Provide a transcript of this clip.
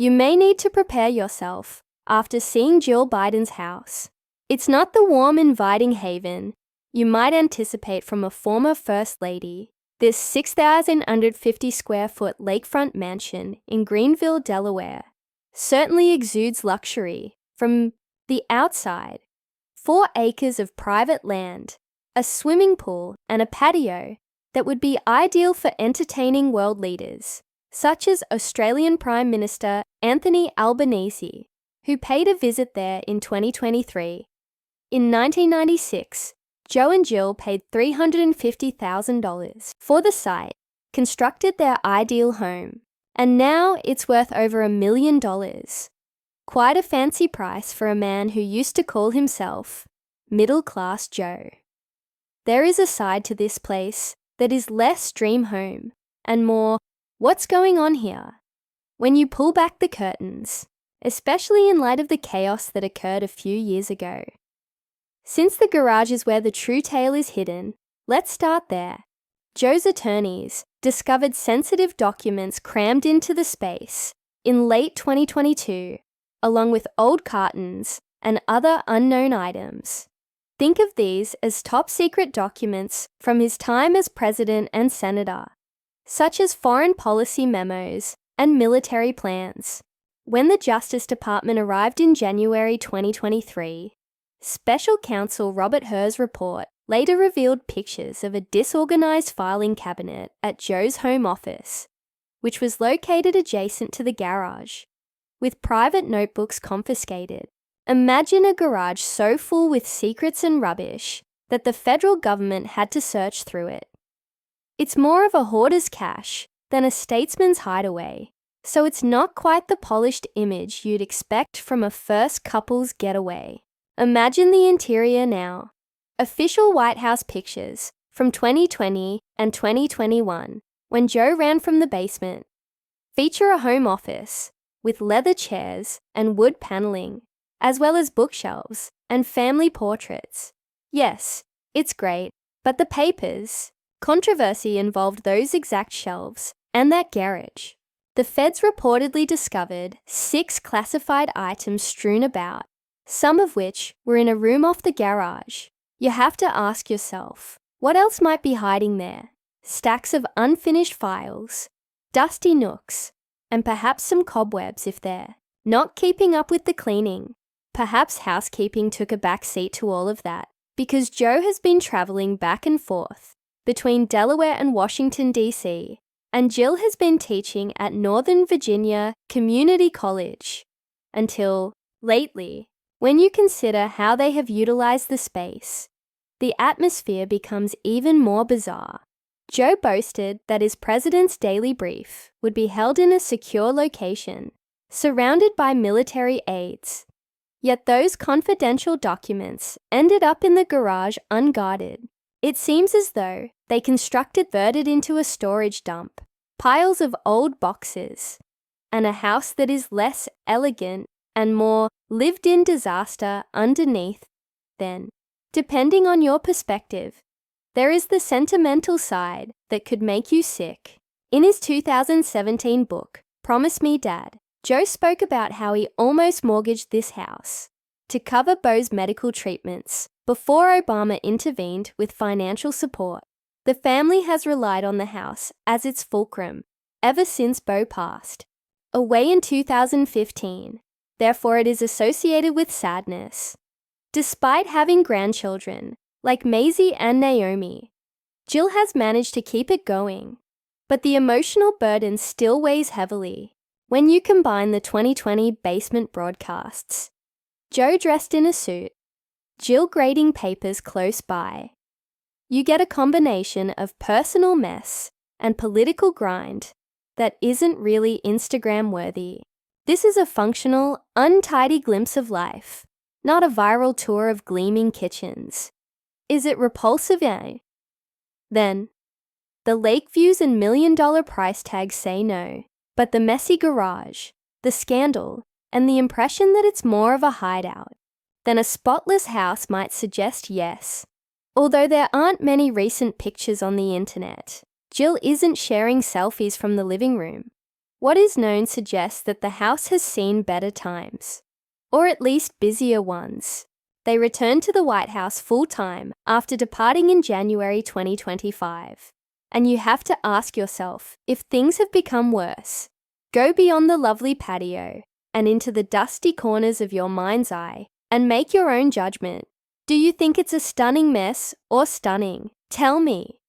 You may need to prepare yourself after seeing Jill Biden's house. It's not the warm, inviting haven you might anticipate from a former First Lady. This 6,150 square foot lakefront mansion in Greenville, Delaware, certainly exudes luxury from the outside. 4 acres of private land, a swimming pool, and a patio that would be ideal for entertaining world leaders, such as Australian Prime Minister Anthony Albanese, who paid a visit there in 2023. In 1996, Joe and Jill paid $350,000 for the site, constructed their ideal home, and now it's worth over $1 million. Quite a fancy price for a man who used to call himself Middle-Class Joe. There is a side to this place that is less dream home and more, what's going on here? When you pull back the curtains, especially in light of the chaos that occurred a few years ago. Since the garage is where the true tale is hidden, let's start there. Joe's attorneys discovered sensitive documents crammed into the space in late 2022, along with old cartons and other unknown items. Think of these as top-secret documents from his time as president and senator, such as foreign policy memos and military plans. When the Justice Department arrived in January 2023, Special Counsel Robert Herr's report later revealed pictures of a disorganized filing cabinet at Joe's home office, which was located adjacent to the garage, with private notebooks confiscated. Imagine a garage so full with secrets and rubbish that the federal government had to search through it. It's more of a hoarder's cache than a statesman's hideaway, so it's not quite the polished image you'd expect from a first couple's getaway. Imagine the interior now. Official White House pictures from 2020 and 2021, when Joe ran from the basement, feature a home office with leather chairs and wood paneling, as well as bookshelves and family portraits. Yes, it's great, but the papers. Controversy involved those exact shelves and that garage. The feds reportedly discovered 6 classified items strewn about, some of which were in a room off the garage. You have to ask yourself, what else might be hiding there? Stacks of unfinished files, dusty nooks, and perhaps some cobwebs if they're not keeping up with the cleaning. Perhaps housekeeping took a back seat to all of that, because Joe has been traveling back and forth between Delaware and Washington, D.C., and Jill has been teaching at Northern Virginia Community College until lately. When you consider how they have utilized the space, the atmosphere becomes even more bizarre. Joe boasted that his president's daily brief would be held in a secure location, surrounded by military aides. Yet those confidential documents ended up in the garage unguarded. It seems as though they converted into a storage dump, piles of old boxes, and a house that is less elegant and more lived-in disaster underneath then. Depending on your perspective, there is the sentimental side that could make you sick. In his 2017 book, Promise Me Dad, Joe spoke about how he almost mortgaged this house to cover Beau's medical treatments before Obama intervened with financial support. The family has relied on the house as its fulcrum ever since Beau passed away in 2015. Therefore, it is associated with sadness. Despite having grandchildren like Maisie and Naomi, Jill has managed to keep it going, but the emotional burden still weighs heavily when you combine the 2020 basement broadcasts. Joe dressed in a suit, Jill grading papers close by. You get a combination of personal mess and political grind that isn't really Instagram-worthy. This is a functional, untidy glimpse of life, not a viral tour of gleaming kitchens. Is it repulsive? Then, the lake views and million-dollar price tags say no, but the messy garage, the scandal, and the impression that it's more of a hideout than a spotless house might suggest yes. Although there aren't many recent pictures on the internet, Jill isn't sharing selfies from the living room. What is known suggests that the House has seen better times, or at least busier ones. They returned to the White House full-time after departing in January 2025. And you have to ask yourself if things have become worse. Go beyond the lovely patio and into the dusty corners of your mind's eye and make your own judgment. Do you think it's a stunning mess or stunning? Tell me.